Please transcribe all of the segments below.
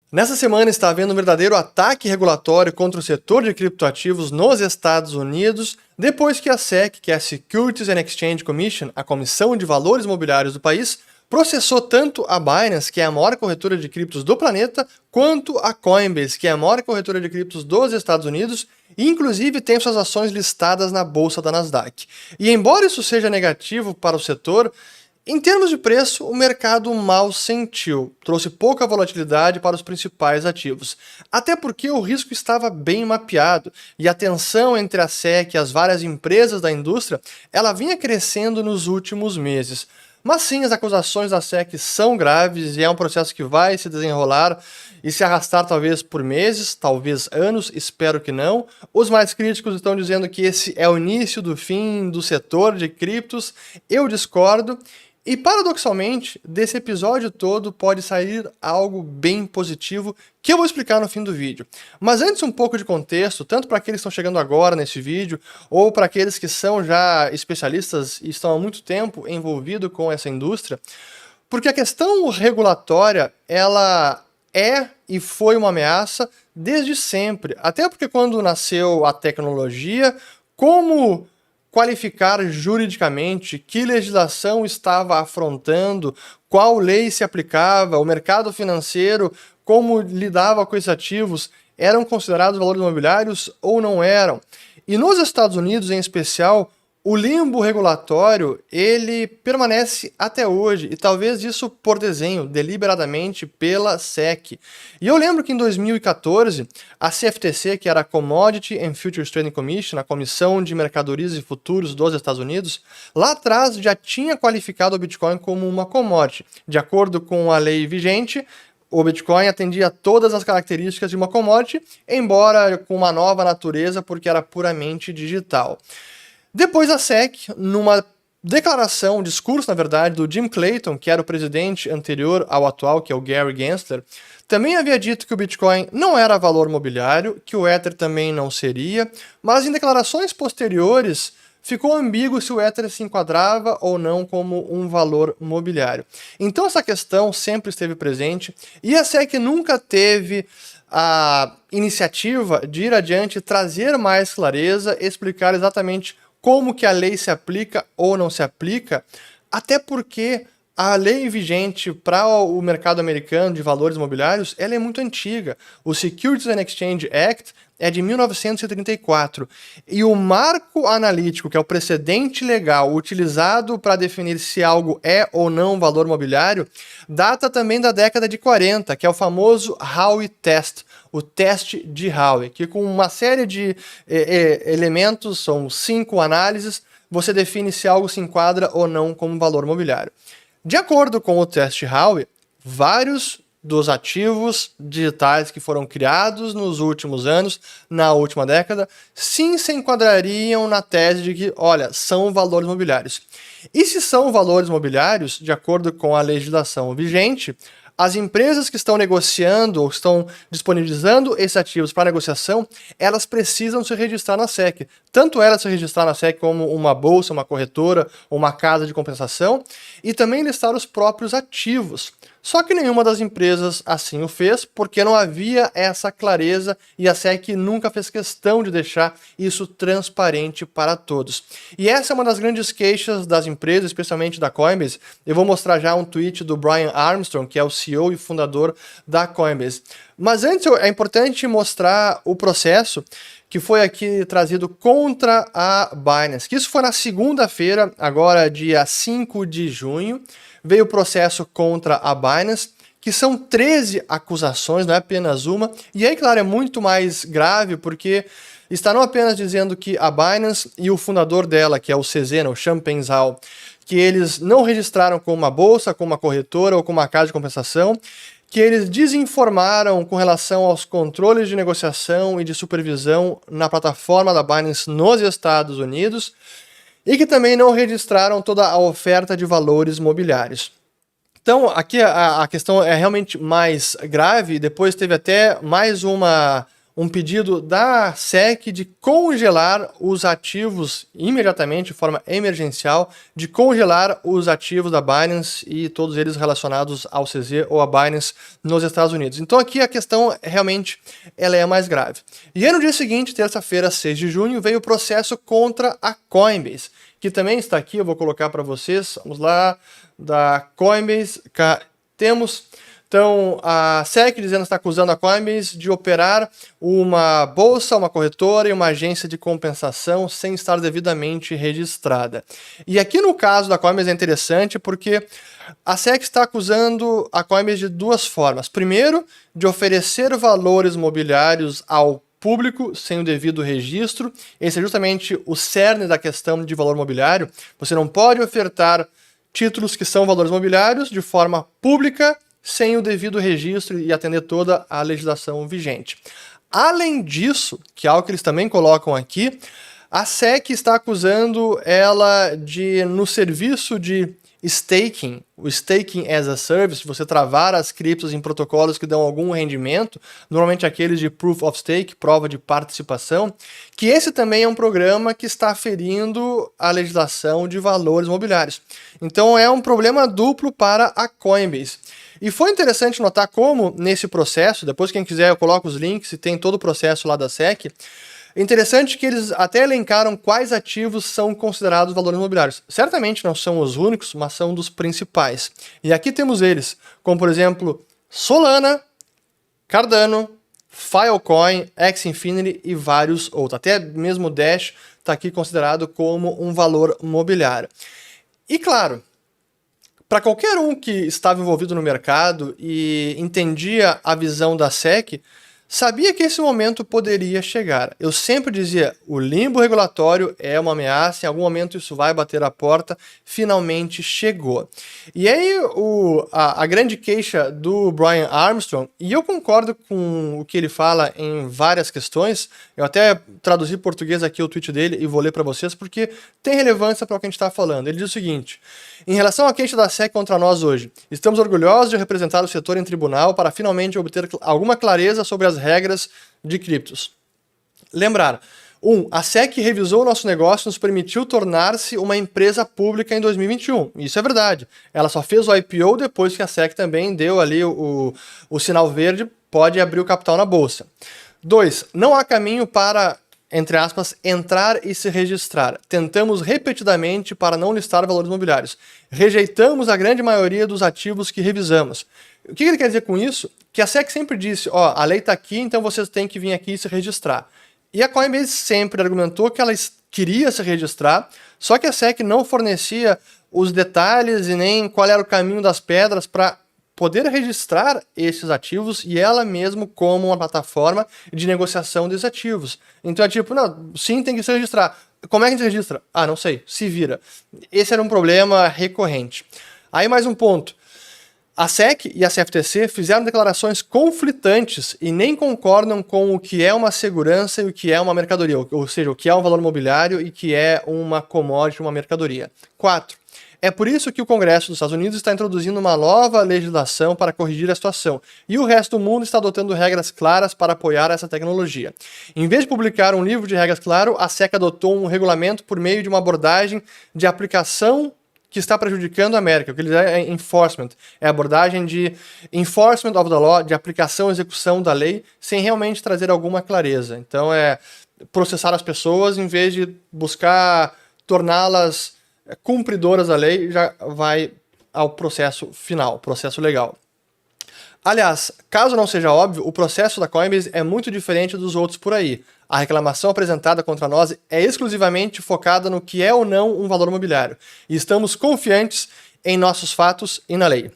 Nessa semana está havendo um verdadeiro ataque regulatório contra o setor de criptoativos nos Estados Unidos, depois que a SEC, que é a Securities and Exchange Commission, a Comissão de Valores Imobiliários do país, processou tanto a Binance, que é a maior corretora de criptos do planeta, quanto a Coinbase, que é a maior corretora de criptos dos Estados Unidos, e inclusive tem suas ações listadas na bolsa da Nasdaq. E embora isso seja negativo para o setor, em termos de preço, o mercado mal sentiu, trouxe pouca volatilidade para os principais ativos, até porque o risco estava bem mapeado e a tensão entre a SEC e as várias empresas da indústria, ela vinha crescendo nos últimos meses. Mas sim, as acusações da SEC são graves e é um processo que vai se desenrolar e se arrastar talvez por meses, talvez anos, espero que não. Os mais críticos estão dizendo que esse é o início do fim do setor de criptos, eu discordo. E paradoxalmente, desse episódio todo pode sair algo bem positivo que eu vou explicar no fim do vídeo. Mas antes um pouco de contexto, tanto para aqueles que estão chegando agora nesse vídeo, ou para aqueles que são já especialistas e estão há muito tempo envolvidos com essa indústria, porque a questão regulatória, ela é e foi uma ameaça desde sempre. Até porque quando nasceu a tecnologia, como qualificar juridicamente que legislação estava afrontando, qual lei se aplicava, o mercado financeiro, como lidava com esses ativos, eram considerados valores imobiliários ou não eram. E nos Estados Unidos, em especial, o limbo regulatório, ele permanece até hoje, e talvez isso por desenho, deliberadamente pela SEC. E eu lembro que em 2014, a CFTC, que era a Commodity and Futures Trading Commission, a Comissão de Mercadorias e Futuros dos Estados Unidos, lá atrás já tinha qualificado o Bitcoin como uma commodity. De acordo com a lei vigente, o Bitcoin atendia todas as características de uma commodity, embora com uma nova natureza, porque era puramente digital. Depois a SEC, numa declaração, um discurso, na verdade, do Jim Clayton, que era o presidente anterior ao atual, que é o Gary Gensler, também havia dito que o Bitcoin não era valor mobiliário, que o Ether também não seria, mas em declarações posteriores ficou ambíguo se o Ether se enquadrava ou não como um valor mobiliário. Então essa questão sempre esteve presente e a SEC nunca teve a iniciativa de ir adiante, trazer mais clareza, explicar exatamente como que a lei se aplica ou não se aplica, até porque a lei vigente para o mercado americano de valores imobiliários, ela é muito antiga. O Securities and Exchange Act é de 1934. E o marco analítico, que é o precedente legal utilizado para definir se algo é ou não valor imobiliário, data também da década de 40, que é o famoso Howey Test, o teste de Howey, que com uma série de elementos, são 5 análises, você define se algo se enquadra ou não como valor imobiliário. De acordo com o teste Howey, vários dos ativos digitais que foram criados nos últimos anos, na última década, sim se enquadrariam na tese de que, olha, são valores imobiliários. E se são valores imobiliários, de acordo com a legislação vigente, as empresas que estão negociando ou estão disponibilizando esses ativos para negociação, elas precisam se registrar na SEC. Tanto elas se registrar na SEC como uma bolsa, uma corretora, uma casa de compensação, e também listar os próprios ativos. Só que nenhuma das empresas assim o fez, porque não havia essa clareza e a SEC nunca fez questão de deixar isso transparente para todos. E essa é uma das grandes queixas das empresas, especialmente da Coinbase. Eu vou mostrar já um tweet do Brian Armstrong, que é o CEO e fundador da Coinbase. Mas antes é importante mostrar o processo que foi aqui trazido contra a Binance, que isso foi na segunda-feira, agora dia 5 de junho, veio o processo contra a Binance, que são 13 acusações, não é apenas uma, e aí, claro, é muito mais grave, porque está não apenas dizendo que a Binance e o fundador dela, que é o Cezena, o Changpeng Zhao, que eles não registraram como uma bolsa, como uma corretora ou como uma casa de compensação, que eles desinformaram com relação aos controles de negociação e de supervisão na plataforma da Binance nos Estados Unidos e que também não registraram toda a oferta de valores mobiliários. Então, aqui a questão é realmente mais grave, depois teve até mais uma um pedido da SEC de congelar os ativos imediatamente, de forma emergencial, de congelar os ativos da Binance e todos eles relacionados ao CZ ou a Binance nos Estados Unidos. Então aqui a questão realmente ela é mais grave. E aí no dia seguinte, terça-feira, 6 de junho, veio o processo contra a Coinbase, que também está aqui, eu vou colocar para vocês, vamos lá, da Coinbase, temos... Então, a SEC dizendo que está acusando a Coinbase de operar uma bolsa, uma corretora e uma agência de compensação sem estar devidamente registrada. E aqui no caso da Coinbase é interessante porque a SEC está acusando a Coinbase de duas formas. Primeiro, de oferecer valores mobiliários ao público sem o devido registro. Esse é justamente o cerne da questão de valor mobiliário. Você não pode ofertar títulos que são valores mobiliários de forma pública sem o devido registro e atender toda a legislação vigente. Além disso, que é algo que eles também colocam aqui, a SEC está acusando ela de, no serviço de staking, o staking as a service, você travar as criptos em protocolos que dão algum rendimento, normalmente aqueles de proof of stake, prova de participação, que esse também é um programa que está ferindo a legislação de valores mobiliários. Então é um problema duplo para a Coinbase. E foi interessante notar como, nesse processo, depois quem quiser eu coloco os links e tem todo o processo lá da SEC, interessante que eles até elencaram quais ativos são considerados valores imobiliários. Certamente não são os únicos, mas são dos principais. E aqui temos eles, como por exemplo, Solana, Cardano, Filecoin, Xfinity e vários outros. Até mesmo Dash está aqui considerado como um valor mobiliário. E claro, para qualquer um que estava envolvido no mercado e entendia a visão da SEC, sabia que esse momento poderia chegar. Eu sempre dizia, o limbo regulatório é uma ameaça, em algum momento isso vai bater a porta, finalmente chegou. E aí a grande queixa do Brian Armstrong, e eu concordo com o que ele fala em várias questões, eu até traduzi em português aqui o tweet dele e vou ler para vocês, porque tem relevância para o que a gente está falando. Ele diz o seguinte: em relação à queixa da SEC contra nós hoje, estamos orgulhosos de representar o setor em tribunal para finalmente obter alguma clareza sobre as regras de criptos. Lembrar, a SEC revisou o nosso negócio e nos permitiu tornar-se uma empresa pública em 2021. Isso é verdade. Ela só fez o IPO depois que a SEC também deu ali o sinal verde, pode abrir o capital na bolsa. 2. Não há caminho para, entre aspas, entrar e se registrar. Tentamos repetidamente para não listar valores imobiliários. Rejeitamos a grande maioria dos ativos que revisamos. O que ele quer dizer com isso? Que a SEC sempre disse, a lei está aqui, então vocês têm que vir aqui e se registrar. E a Coinbase sempre argumentou que ela queria se registrar, só que a SEC não fornecia os detalhes e nem qual era o caminho das pedras para poder registrar esses ativos e ela mesmo como uma plataforma de negociação desses ativos. Então é tipo, não, sim, tem que se registrar. Como é que a gente registra? Não sei, se vira. Esse era um problema recorrente. Aí mais um ponto. A SEC e a CFTC fizeram declarações conflitantes e nem concordam com o que é uma segurança e o que é uma mercadoria, ou seja, o que é um valor mobiliário e o que é uma commodity, uma mercadoria. 4. É por isso que o Congresso dos Estados Unidos está introduzindo uma nova legislação para corrigir a situação, e o resto do mundo está adotando regras claras para apoiar essa tecnologia. Em vez de publicar um livro de regras claro, a SEC adotou um regulamento por meio de uma abordagem de aplicação que está prejudicando a América. O que eles dizem é enforcement, é a abordagem de enforcement of the law, de aplicação e execução da lei, sem realmente trazer alguma clareza. Então é processar as pessoas em vez de buscar torná-las cumpridoras da lei, já vai ao processo final, processo legal. Aliás, caso não seja óbvio, o processo da Coinbase é muito diferente dos outros por aí. A reclamação apresentada contra nós é exclusivamente focada no que é ou não um valor mobiliário. E estamos confiantes em nossos fatos e na lei.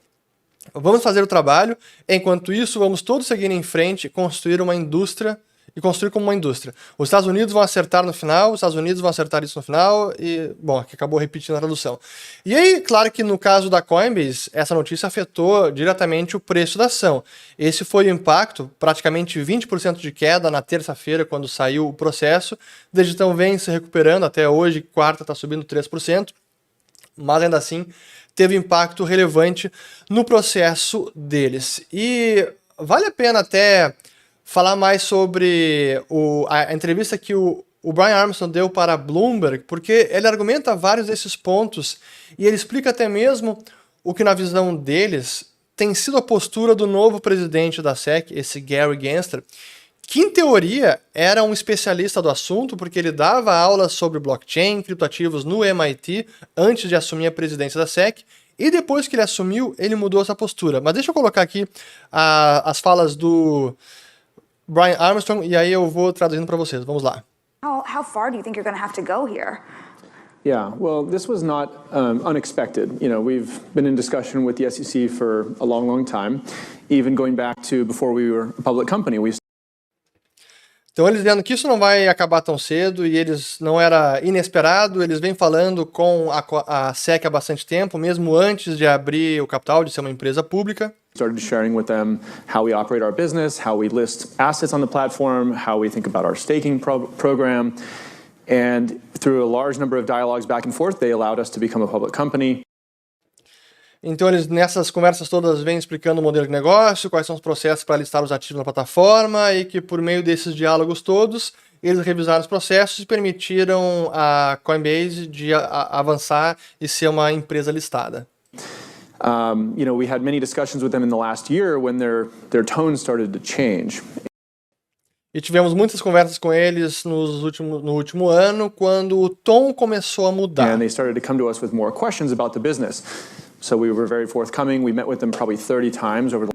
Vamos fazer o trabalho, enquanto isso vamos todos seguir em frente e construir uma indústria e construir como uma indústria. Os Estados Unidos vão acertar no final, os Estados Unidos vão acertar isso no final, e, bom, aqui acabou repetindo a tradução. E aí, claro que no caso da Coinbase, essa notícia afetou diretamente o preço da ação. Esse foi o impacto, praticamente 20% de queda na terça-feira, quando saiu o processo. Desde então vem se recuperando, até hoje, quarta está subindo 3%, mas ainda assim teve impacto relevante no processo deles. E vale a pena até falar mais sobre a entrevista que o Brian Armstrong deu para a Bloomberg, porque ele argumenta vários desses pontos e ele explica até mesmo o que, na visão deles, tem sido a postura do novo presidente da SEC, esse Gary Gensler, que em teoria era um especialista do assunto, porque ele dava aulas sobre blockchain, criptoativos no MIT antes de assumir a presidência da SEC, e depois que ele assumiu, ele mudou essa postura. Mas deixa eu colocar aqui as falas do Brian Armstrong e aí eu vou traduzindo para vocês. Vamos lá. How far do you think you're going to have to go here? Yeah, well, this was not unexpected. You know, we've been in discussion with the SEC for a long, long time, even going back to before we were a public company. Então eles dizendo que isso não vai acabar tão cedo e eles não era inesperado, eles vêm falando com a SEC há bastante tempo, mesmo antes de abrir o capital, de ser uma empresa pública. Started sharing with them how we operate our business, how we list assets on the platform, how we think about our staking program. And through a large number of dialogues back and forth, they allowed us to become a public company. Então eles nessas conversas todas vêm explicando o modelo de negócio, quais são os processos para listar os ativos na plataforma e que por meio desses diálogos todos, eles revisaram os processos e permitiram a Coinbase de avançar e ser uma empresa listada. You know, we had many discussions with them in the last year when their tone started to change. E tivemos muitas conversas com eles no último ano, quando o tom começou a mudar. And they started to come to us with more questions about the business. So we were very forthcoming. We met with them probably 30 times over the...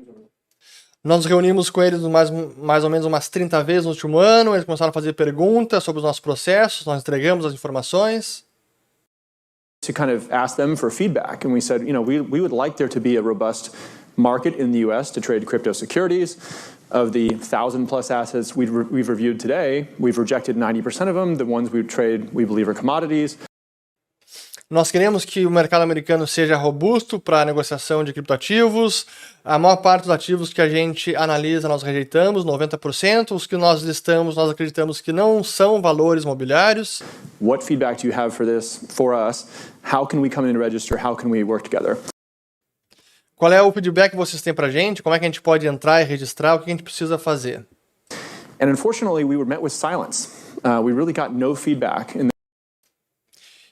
Nós nos reunimos com eles mais ou menos umas 30 vezes no último ano, eles começaram a fazer perguntas sobre os nossos processos, nós entregamos as informações. To kind of ask them for feedback. And we said, you know, we would like there to be a robust market in the US to trade crypto securities. Of the 1,000 plus assets we've reviewed today, we've rejected 90% of them. The ones we trade, we believe, are commodities. Nós queremos que o mercado americano seja robusto para a negociação de criptoativos. A maior parte dos ativos que a gente analisa nós rejeitamos, 90%. Os que nós listamos, nós acreditamos que não são valores mobiliários. What feedback do you have for this for us? How can we come in and register? How can we work together? Qual é o feedback que vocês têm para a gente? Como é que a gente pode entrar e registrar? O que a gente precisa fazer? And unfortunately, we were met with silence. We really got no feedback.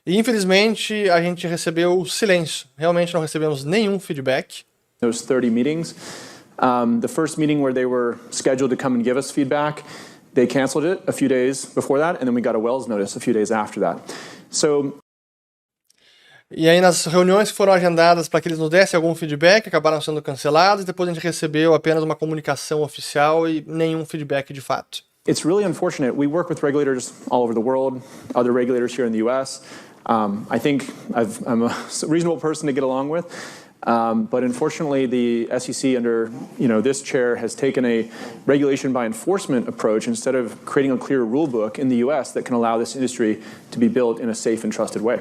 E infelizmente a gente recebeu silêncio. Realmente não recebemos nenhum feedback. Those 30 meetings. The first meeting where they were scheduled to come and give us feedback, they canceled it a few days before that, and then we got a Wells notice a few days after that. E aí nas reuniões que foram agendadas para que eles nos dessem algum feedback, acabaram sendo canceladas, e depois a gente recebeu apenas uma comunicação oficial e nenhum feedback de fato. It's really unfortunate. We work with regulators all over the world, other regulators here in the US. I think I'm a reasonable person to get along with. But unfortunately, the SEC under this chair has taken a regulation by enforcement approach instead of creating a clear rule book in the US that can allow this industry to be built in a safe and trusted way.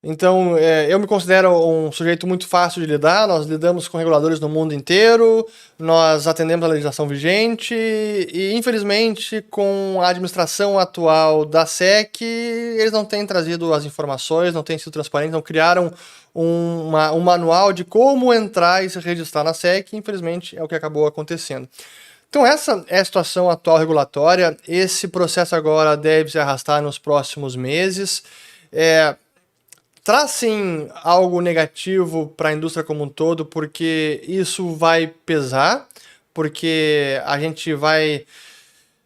Então, eu me considero um sujeito muito fácil de lidar, nós lidamos com reguladores no mundo inteiro, nós atendemos a legislação vigente e, infelizmente, com a administração atual da SEC, eles não têm trazido as informações, não têm sido transparentes, não criaram um manual de como entrar e se registrar na SEC, e, infelizmente, é o que acabou acontecendo. Então, essa é a situação atual regulatória, esse processo agora deve se arrastar nos próximos meses. Traz sim algo negativo para a indústria como um todo, porque isso vai pesar, porque a gente vai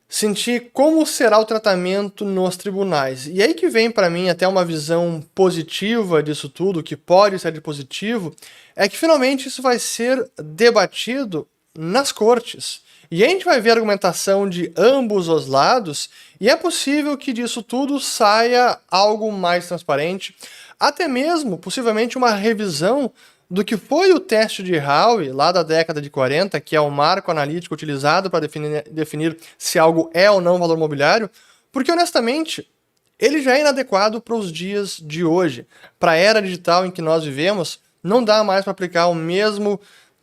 sentir como será o tratamento nos tribunais. E aí que vem para mim até uma visão positiva disso tudo, que pode ser de positivo, é que finalmente isso vai ser debatido nas cortes. E a gente vai ver a argumentação de ambos os lados, e é possível que disso tudo saia algo mais transparente, até mesmo, possivelmente, uma revisão do que foi o teste de Howey, lá da década de 40, que é o marco analítico utilizado para definir se algo é ou não valor mobiliário, porque, honestamente, ele já é inadequado para os dias de hoje. Para a era digital em que nós vivemos, não dá mais para aplicar o mesmo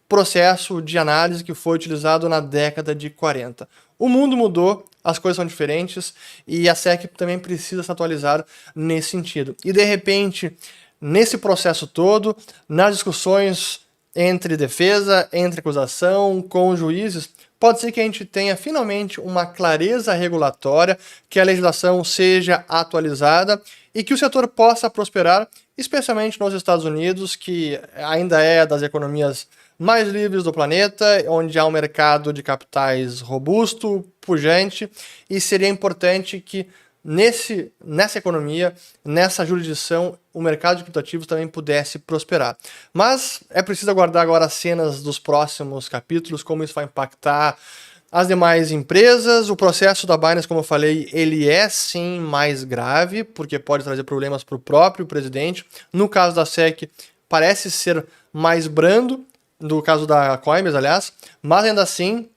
processo de análise que foi utilizado na década de 40. O mundo mudou, as coisas são diferentes e a SEC também precisa se atualizar nesse sentido. E de repente, nesse processo todo, nas discussões entre defesa, entre acusação, com juízes, pode ser que a gente tenha finalmente uma clareza regulatória, que a legislação seja atualizada e que o setor possa prosperar, especialmente nos Estados Unidos, que ainda é das economias mais livres do planeta, onde há um mercado de capitais robusto, pujante, e seria importante que nessa economia, nessa jurisdição, o mercado de criptoativos também pudesse prosperar. Mas é preciso aguardar agora as cenas dos próximos capítulos, como isso vai impactar as demais empresas. O processo da Binance, como eu falei, ele é sim mais grave, porque pode trazer problemas para o próprio presidente. No caso da SEC, parece ser mais brando, no caso da Coinbase, aliás, mas ainda assim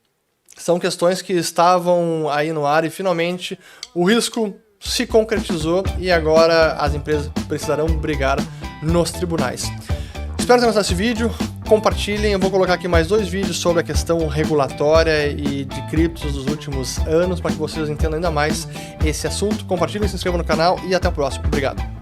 são questões que estavam aí no ar e finalmente o risco se concretizou e agora as empresas precisarão brigar nos tribunais. Espero ter gostado desse vídeo, compartilhem, eu vou colocar aqui mais 2 vídeos sobre a questão regulatória e de criptos dos últimos anos para que vocês entendam ainda mais esse assunto. Compartilhem, se inscrevam no canal e até o próximo. Obrigado.